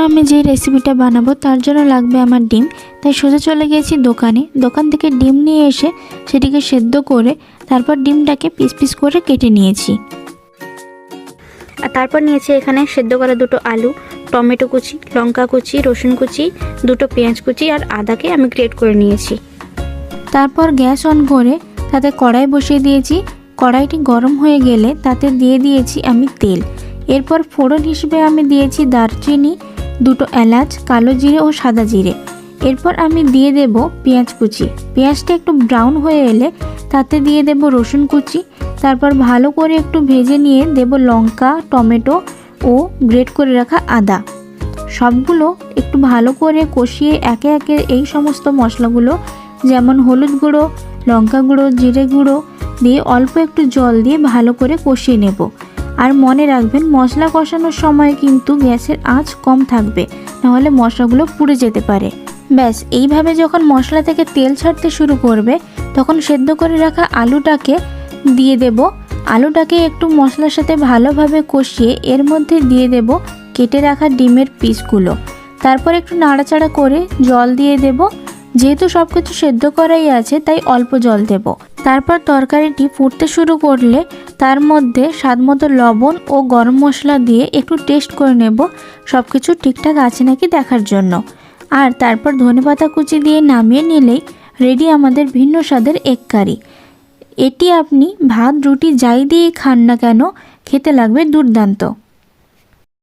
আমি যে রেসিপিটা বানাবো তার জন্য লাগবে আমার ডিম। তাই সোজা চলে গিয়েছি দোকানে। দোকান থেকে ডিম নিয়ে এসে সেটিকে সেদ্ধ করে তারপর ডিমটাকে পিস পিস করে কেটে নিয়েছি। আর তারপর নিয়েছি এখানে সেদ্ধ করা দুটো আলু, টমেটো কুচি, লঙ্কা কুচি, রসুন কুচি, দুটো পেঁয়াজ কুচি আর আদাকে আমি গ্রেট করে নিয়েছি। তারপর গ্যাস অন করে তাতে কড়াই বসিয়ে দিয়েছি। কড়াইটি গরম হয়ে গেলে তাতে দিয়ে দিয়েছি আমি তেল। এরপর ফোড়ন হিসেবে আমি দিয়েছি দারচিনি, দুটো এলাচ, কালো জিরে ও সাদা জিরে। এরপর আমি দিয়ে দেব পেঁয়াজ কুচি। পেঁয়াজটা একটু ব্রাউন হয়ে এলে তাতে দিয়ে দেব রসুন কুচি। তারপর ভালো করে একটু ভেজে নিয়ে দেব লঙ্কা, টমেটো ও গ্রেট করে রাখা আদা। সবগুলো একটু ভালো করে কষিয়ে একে একে এই সমস্ত মশলাগুলো যেমন হলুদ গুঁড়ো, লঙ্কা গুঁড়ো, জিরে গুঁড়ো দিয়ে অল্প একটু জল দিয়ে ভালো করে কষিয়ে নেব। আর মনে রাখবেন মশলা কষানোর সময় কিন্তু গ্যাসের আঁচ কম থাকবে, নাহলে মশলাগুলো পুড়ে যেতে পারে। ব্যাস এইভাবে যখন মশলা থেকে তেল ছাড়তে শুরু করবে তখন সেদ্ধ করে রাখা আলুটাকে দিয়ে দেব। আলুটাকে একটু মশলার সাথে ভালোভাবে কষিয়ে এর মধ্যে দিয়ে দেব কেটে রাখা ডিমের পিসগুলো। তারপর একটু নাড়াচাড়া করে জল দিয়ে দেব। যেহেতু সব কিছু সেদ্ধ করাই আছে তাই অল্প জল দেব। তারপর তরকারিটি ফুটতে শুরু করলে তার মধ্যে স্বাদমতো লবণ ও গরম মশলা দিয়ে একটু টেস্ট করে নেব সব কিছু ঠিকঠাক আছে নাকি দেখার জন্য। আর তারপর ধনেপাতা কুচি দিয়ে নামিয়ে নিলেই রেডি আমাদের ভিন্ন স্বাদের এগ কারি। এটি আপনি ভাত, রুটি যাই দিয়ে খান না কেন খেতে লাগবে দুর্দান্ত।